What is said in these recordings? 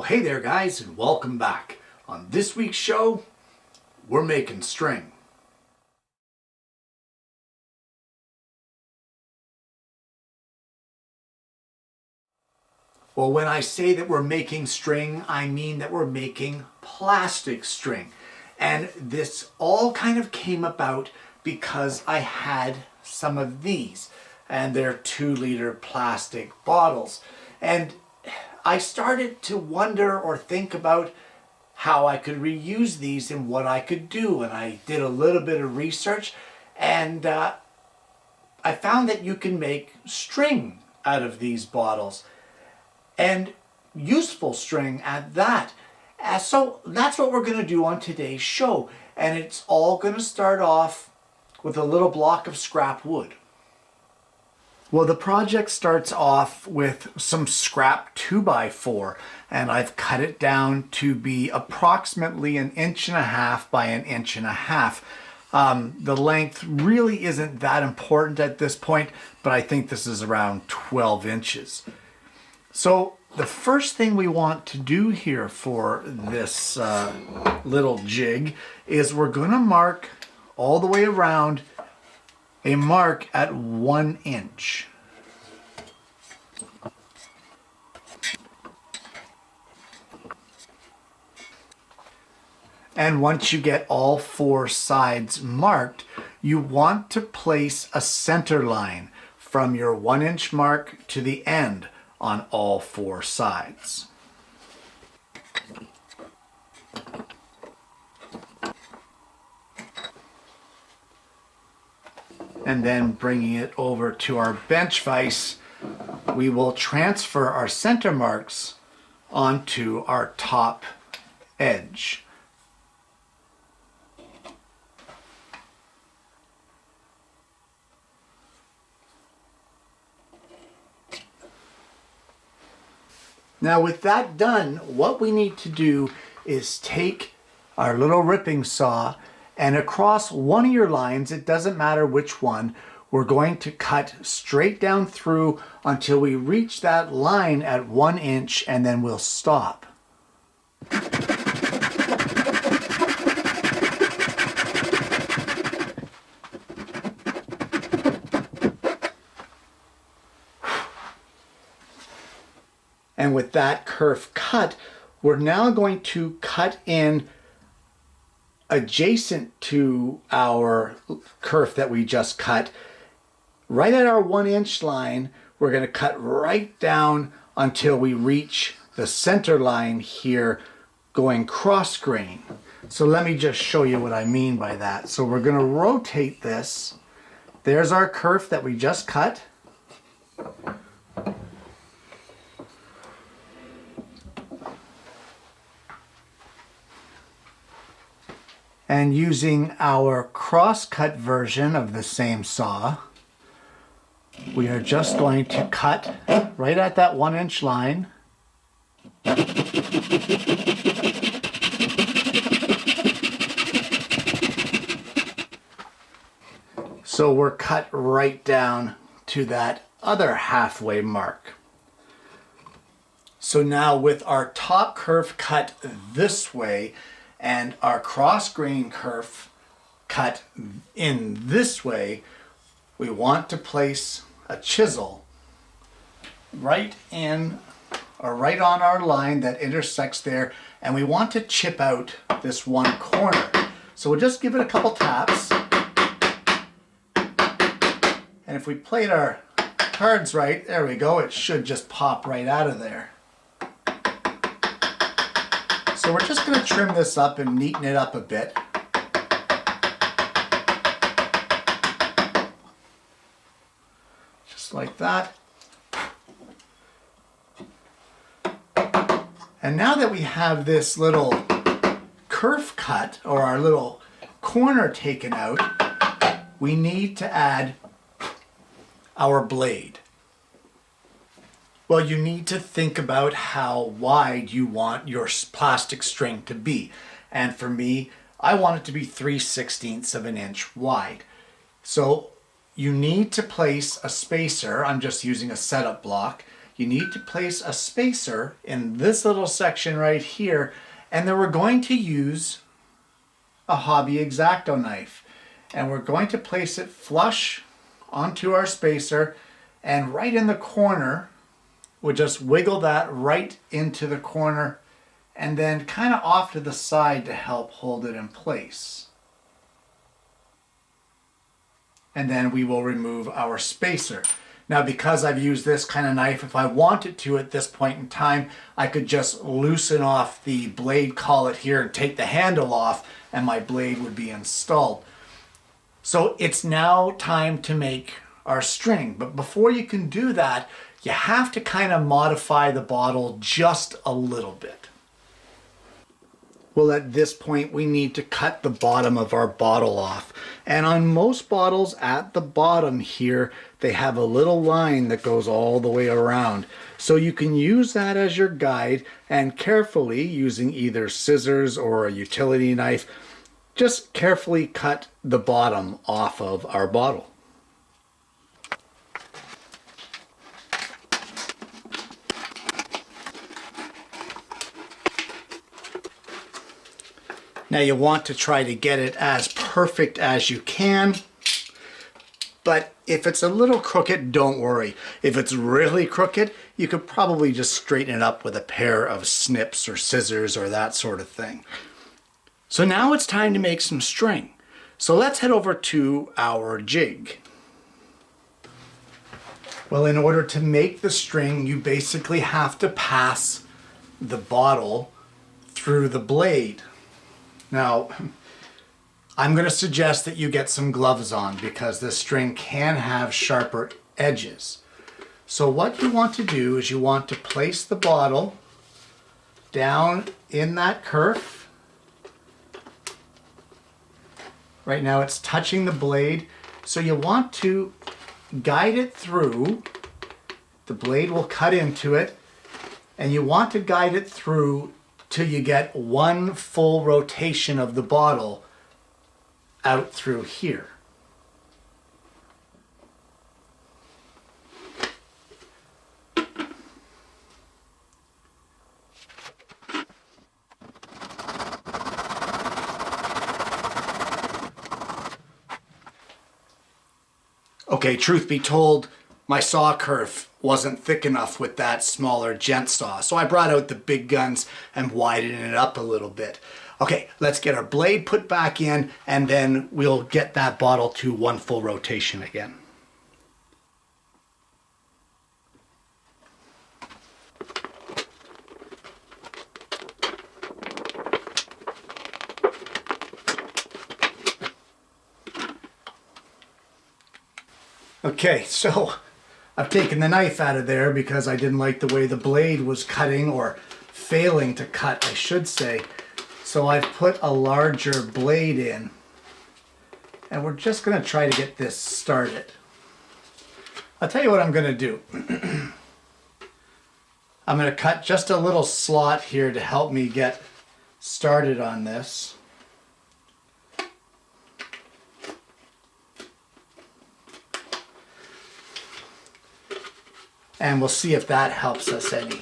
Hey there guys, and welcome back. On this week's show, we're making string. Well, when I say that we're making string, I mean that we're making plastic string. And this all kind of came about because I had some of these, and they're 2-liter plastic bottles. And I started to wonder or think about how I could reuse these and what I could do. And I did a little bit of research, and I found that you can make string out of these bottles, and useful string at that. So that's what we're going to do on today's show. And it's all going to start off with a little block of scrap wood. Well, the project starts off with some scrap 2x4, and I've cut it down to be approximately 1.5 inches by 1.5 inches. The length really isn't that important at this point, but I think this is around 12 inches. So the first thing we want to do here for this little jig is we're going to mark all the way around a mark at 1 inch. And once you get all 4 sides marked, you want to place a center line from your 1 inch mark to the end on all 4 sides. And then bringing it over to our bench vise, we will transfer our center marks onto our top edge. Now with that done, what we need to do is take our little ripping saw, and across one of your lines, it doesn't matter which one, we're going to cut straight down through until we reach that line at 1 inch, and then we'll stop. And with that kerf cut, we're now going to cut in adjacent to our kerf that we just cut. Right at our 1 inch line, we're going to cut right down until we reach the center line here going cross grain. So let me just show you what I mean by that. So we're going to rotate this. There's our kerf that we just cut. And using our cross-cut version of the same saw, we are just going to cut right at that 1 inch line. So we're cut right down to that other halfway mark. So now with our top kerf cut this way, and our cross grain kerf cut in this way, we want to place a chisel right in or right on our line that intersects there, and we want to chip out this one corner. So we'll just give it a couple taps, and if we played our cards right, there we go, it should just pop right out of there. So we're just going to trim this up and neaten it up a bit. Just like that. And now that we have this little kerf cut, or our little corner taken out, we need to add our blade. Well, you need to think about how wide you want your plastic string to be. And for me, I want it to be 3/16 of an inch wide. So you need to place a spacer. I'm just using a setup block. you need to place a spacer in this little section right here, and then we're going to use a hobby X-Acto knife. And we're going to place it flush onto our spacer, and right in the corner, we'll just wiggle that right into the corner and then kind of off to the side to help hold it in place. And then we will remove our spacer. Now, because I've used this kind of knife, if I wanted to at this point in time, I could just loosen off the blade collet here and take the handle off, and my blade would be installed. So it's now time to make our string. But before you can do that, you have to kind of modify the bottle just a little bit. Well, at this point, we need to cut the bottom of our bottle off. And on most bottles at the bottom here, they have a little line that goes all the way around. So you can use that as your guide, and carefully, using either scissors or a utility knife, just carefully cut the bottom off of our bottle. Now you want to try to get it as perfect as you can, but if it's a little crooked, don't worry. If it's really crooked, you could probably just straighten it up with a pair of snips or scissors or that sort of thing. So now it's time to make some string. So let's head over to our jig. Well, in order to make the string, you basically have to pass the bottle through the blade. Now, I'm going to suggest that you get some gloves on because this string can have sharper edges. So what you want to do is you want to place the bottle down in that kerf. Right now it's touching the blade, so you want to guide it through. The blade will cut into it, and you want to guide it through till you get one full rotation of the bottle out through here. Okay, truth be told, my saw kerf wasn't thick enough with that smaller gent saw, so I brought out the big guns and widened it up a little bit. Okay, let's get our blade put back in, and then we'll get that bottle to one full rotation again. Okay, so I've taken the knife out of there because I didn't like the way the blade was cutting, or failing to cut, I should say. So I've put a larger blade in, and we're just going to try to get this started. I'll tell you what I'm going to do. I'm going to cut just a little slot here to help me get started on this. And we'll see if that helps us any.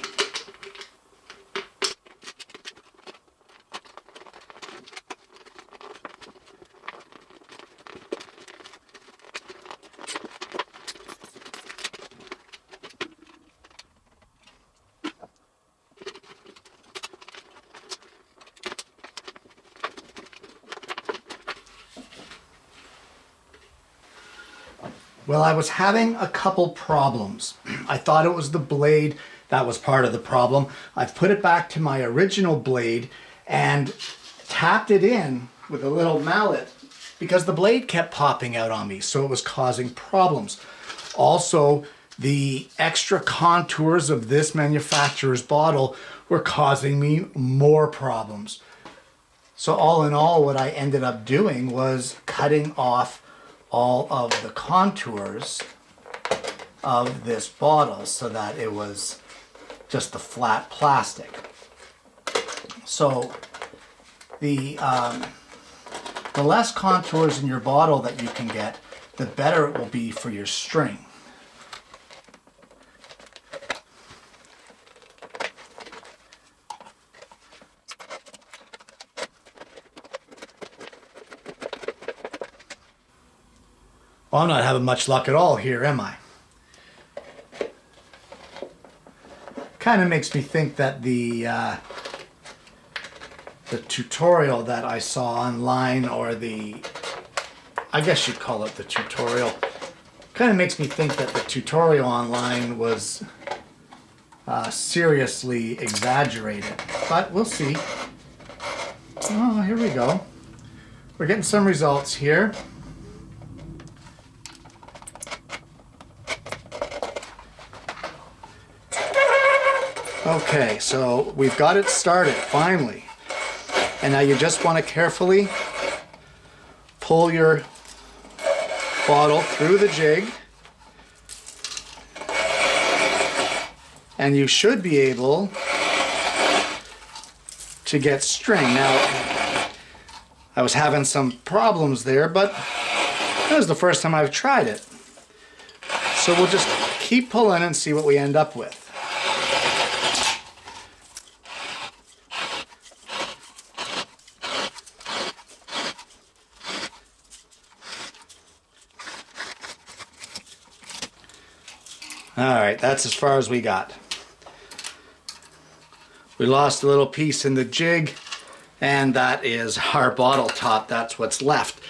Well, I was having a couple problems. I thought it was the blade that was part of the problem. I've put it back to my original blade and tapped it in with a little mallet because the blade kept popping out on me, so it was causing problems. Also, the extra contours of this manufacturer's bottle were causing me more problems. So all in all, what I ended up doing was cutting off all of the contours of this bottle so that it was just the flat plastic. So the less contours in your bottle that you can get, the better it will be for your string. Well, I'm not having much luck at all here, am I? Kind of makes me think that the tutorial that I saw online, or I guess you'd call it the tutorial, kind of makes me think that the tutorial online was seriously exaggerated, but we'll see. Oh, here we go. We're getting some results here. Okay, so we've got it started finally. And now you just want to carefully pull your bottle through the jig. And you should be able to get string. Now, I was having some problems there, but that was the first time I've tried it. So we'll just keep pulling and see what we end up with. Alright, that's as far as we got. We lost a little piece in the jig, and that is our bottle top. That's what's left.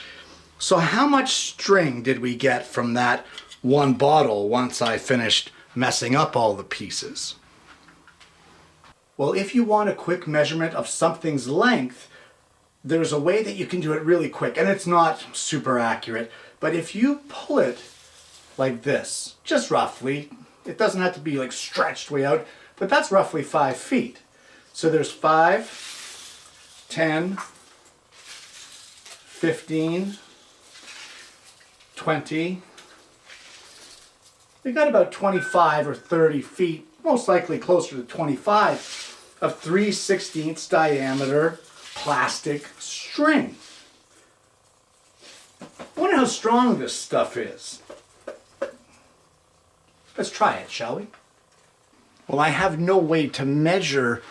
So how much string did we get from that one bottle once I finished messing up all the pieces? Well, if you want a quick measurement of something's length, there's a way that you can do it really quick, and it's not super accurate, but if you pull it like this, just roughly, it doesn't have to be like stretched way out, but that's roughly 5 feet. So there's 5, 10, 15, 20. We got about 25 or 30 feet, most likely closer to 25, of 3/16 diameter plastic string. I wonder how strong this stuff is. Let's try it, shall we? Well, I have no way to measure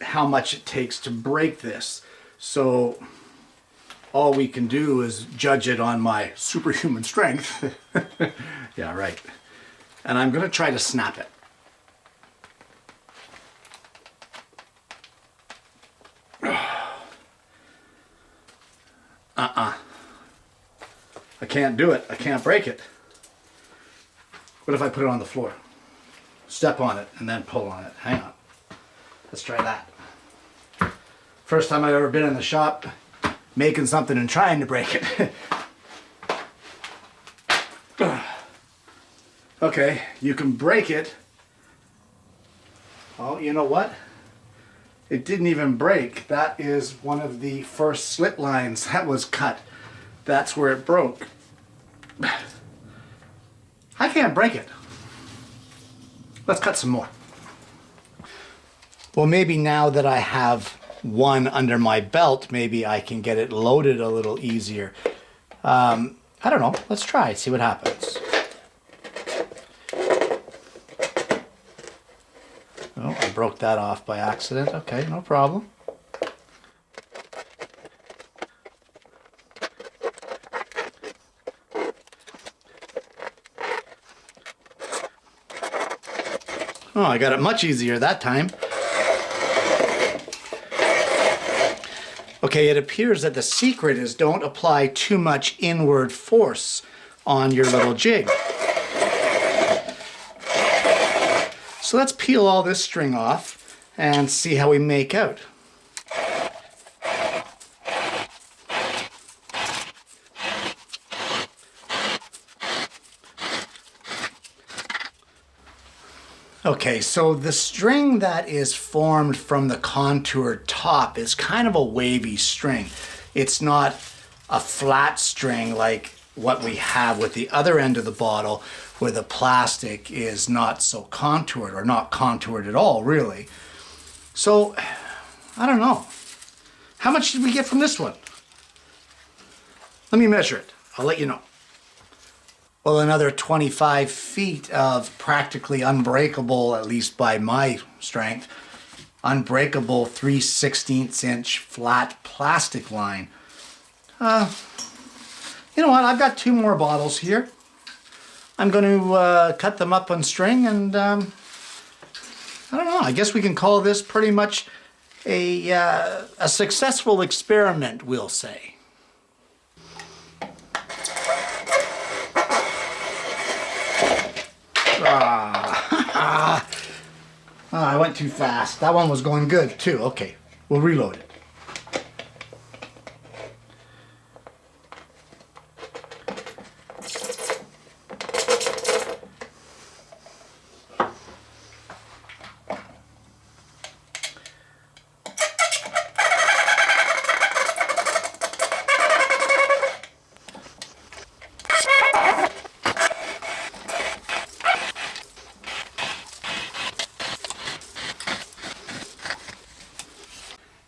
how much it takes to break this, so all we can do is judge it on my superhuman strength. Yeah, right. And I'm going to try to snap it. I can't do it. I can't break it. What if I put it on the floor? Step on it and then pull on it. Hang on. Let's try that. First time I've ever been in the shop making something and trying to break it. Okay, you can break it. Oh, you know what? It didn't even break. That is one of the first slit lines that was cut. That's where it broke. I can't break it. Let's cut some more. Well, maybe now that I have one under my belt, maybe I can get it loaded a little easier. I don't know. Let's try it, see what happens. Oh, I broke that off by accident. Okay, no problem. Oh, I got it much easier that time. Okay, it appears that the secret is don't apply too much inward force on your little jig. So let's peel all this string off and see how we make out. Okay, so the string that is formed from the contoured top is kind of a wavy string. It's not a flat string like what we have with the other end of the bottle, where the plastic is not so contoured, or not contoured at all, really. So, I don't know. How much did we get from this one? Let me measure it. I'll let you know. Well, another 25 feet of practically unbreakable, at least by my strength, unbreakable 3/16 inch flat plastic line. You know what, I've got 2 more bottles here. I'm going to cut them up on string, and I don't know, I guess we can call this pretty much a successful experiment, we'll say. I went too fast. That one was going good too. Okay, we'll reload it.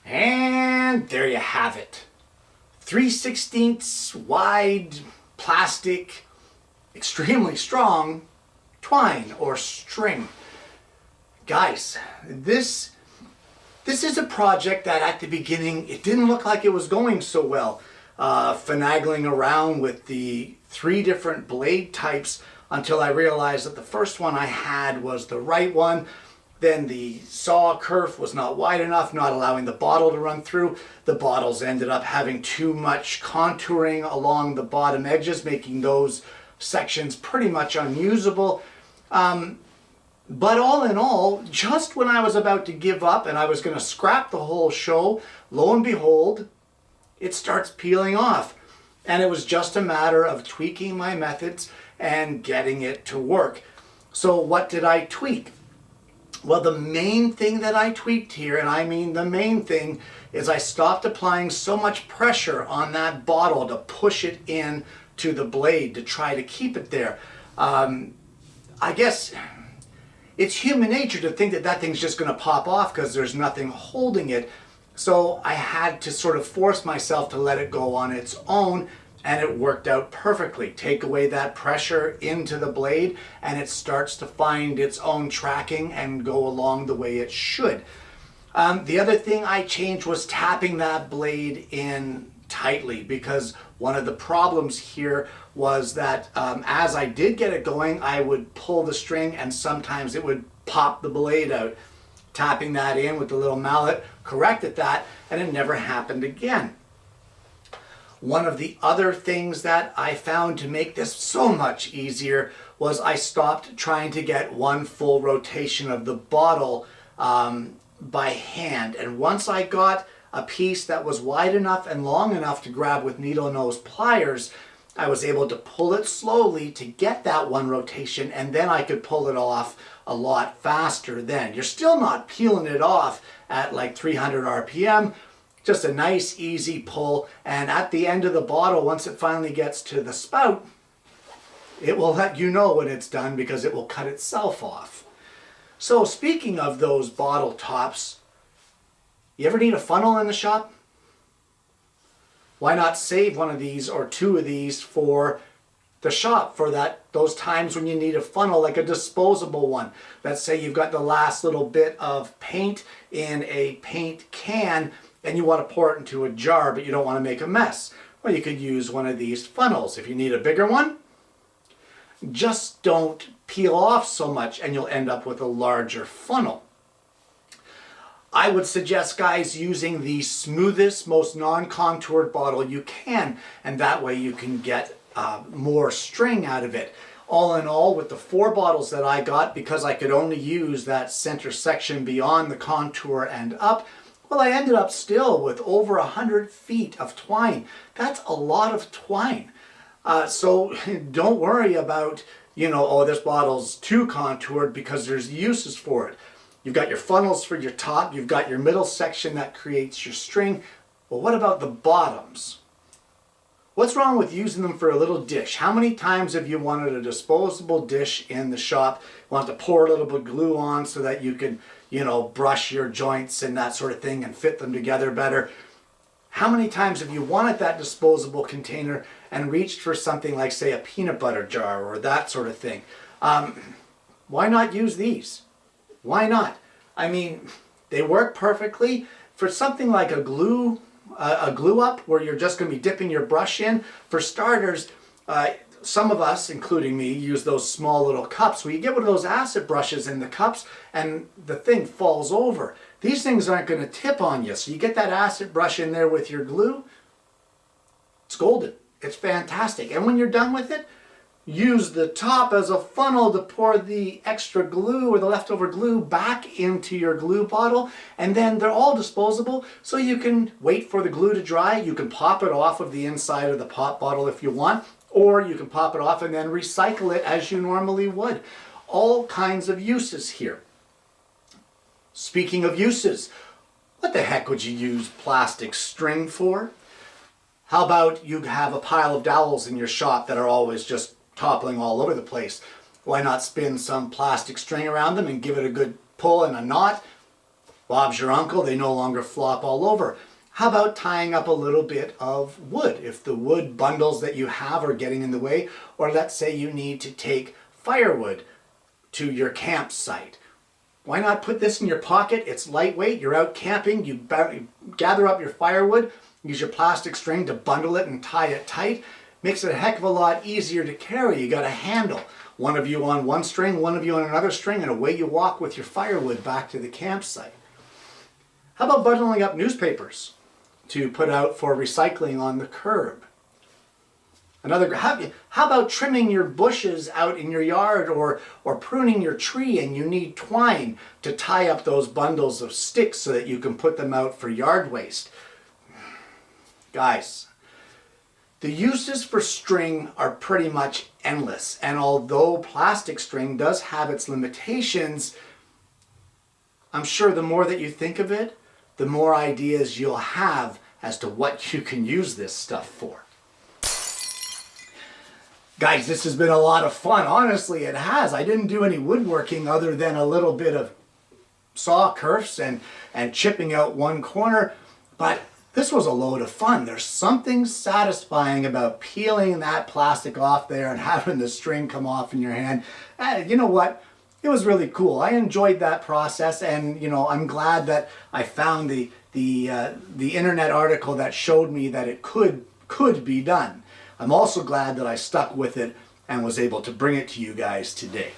And there you have it. 3/16 wide plastic, extremely strong twine or string. Guys, this is a project that at the beginning, it didn't look like it was going so well. Finagling around with the 3 different blade types until I realized that the first one I had was the right one. Then the saw kerf was not wide enough, not allowing the bottle to run through. The bottles ended up having too much contouring along the bottom edges, making those sections pretty much unusable. But all in all, just when I was about to give up and I was going to scrap the whole show, lo and behold, it starts peeling off. And it was just a matter of tweaking my methods and getting it to work. So what did I tweak? Well, the main thing that I tweaked here, and I mean the main thing, is I stopped applying so much pressure on that bottle to push it in to the blade to try to keep it there. I guess it's human nature to think that that thing's just going to pop off because there's nothing holding it. So I had to sort of force myself to let it go on its own, and it worked out perfectly. Take away that pressure into the blade and it starts to find its own tracking and go along the way it should. The other thing I changed was tapping that blade in tightly, because one of the problems here was that as I did get it going, I would pull the string and sometimes it would pop the blade out. Tapping that in with the little mallet corrected that, and it never happened again. One of the other things that I found to make this so much easier was I stopped trying to get one full rotation of the bottle by hand. And once I got a piece that was wide enough and long enough to grab with needle nose pliers, I was able to pull it slowly to get that one rotation, and then I could pull it off a lot faster then. You're still not peeling it off at like 300 RPM, just a nice easy pull, and at the end of the bottle, once it finally gets to the spout, it will let you know when it's done because it will cut itself off. So speaking of those bottle tops, you ever need a funnel in the shop? Why not save one of these or 2 of these for the shop for those times when you need a funnel, like a disposable one. Let's say you've got the last little bit of paint in a paint can and you want to pour it into a jar, but you don't want to make a mess. Well, you could use one of these funnels. If you need a bigger one, just don't peel off so much and you'll end up with a larger funnel. I would suggest, guys, using the smoothest, most non-contoured bottle you can, and that way you can get more string out of it. All in all, with the 4 bottles that I got, because I could only use that center section beyond the contour and up, well, I ended up still with over 100 feet of twine. That's a lot of twine. So don't worry about, oh, this bottle's too contoured, because there's uses for it. You've got your funnels for your top, you've got your middle section that creates your string. Well, what about the bottoms? What's wrong with using them for a little dish? How many times have you wanted a disposable dish in the shop, want to pour a little bit of glue on so that you can, brush your joints and that sort of thing and fit them together better? How many times have you wanted that disposable container and reached for something like, say, a peanut butter jar or that sort of thing? Why not use these? Why not? I mean, they work perfectly. For something like a glue a glue up where you're just going to be dipping your brush in. For starters, some of us, including me, use those small little cups where you get one of those acid brushes in the cups and the thing falls over. These things aren't going to tip on you. So you get that acid brush in there with your glue, it's golden. It's fantastic. And when you're done with it, use the top as a funnel to pour the extra glue or the leftover glue back into your glue bottle. And then they're all disposable, so you can wait for the glue to dry. You can pop it off of the inside of the pop bottle if you want, or you can pop it off and then recycle it as you normally would. All kinds of uses here. Speaking of uses, what the heck would you use plastic string for? How about you have a pile of dowels in your shop that are always just toppling all over the place? Why not spin some plastic string around them and give it a good pull and a knot? Bob's your uncle, they no longer flop all over. How about tying up a little bit of wood? If the wood bundles that you have are getting in the way, or let's say you need to take firewood to your campsite. Why not put this in your pocket? It's lightweight, you're out camping, you gather up your firewood, use your plastic string to bundle it and tie it tight. Makes it a heck of a lot easier to carry. You got a handle. One of you on one string, one of you on another string, and away you walk with your firewood back to the campsite. How about bundling up newspapers to put out for recycling on the curb? How about trimming your bushes out in your yard or pruning your tree and you need twine to tie up those bundles of sticks so that you can put them out for yard waste? Guys, the uses for string are pretty much endless, and although plastic string does have its limitations, I'm sure the more that you think of it, the more ideas you'll have as to what you can use this stuff for. Guys, this has been a lot of fun. Honestly, it has. I didn't do any woodworking other than a little bit of saw kerfs and chipping out one corner, but this was a load of fun. There's something satisfying about peeling that plastic off there and having the string come off in your hand. You know what? It was really cool. I enjoyed that process, and you know, I'm glad that I found the internet article that showed me that it could be done. I'm also glad that I stuck with it and was able to bring it to you guys today.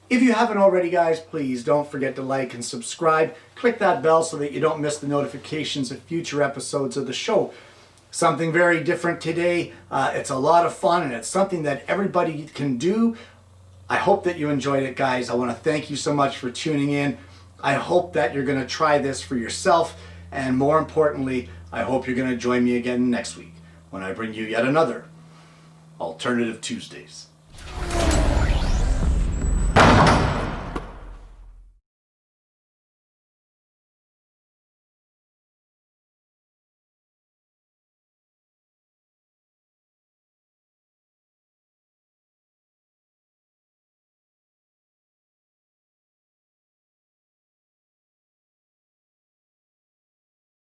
If you haven't already, guys, please don't forget to like and subscribe. Click that bell so that you don't miss the notifications of future episodes of the show. Something very different today. It's a lot of fun, and it's something that everybody can do. I hope that you enjoyed it, guys. I want to thank you so much for tuning in. I hope that you're going to try this for yourself, and more importantly, I hope you're going to join me again next week when I bring you yet another Alternative Tuesdays.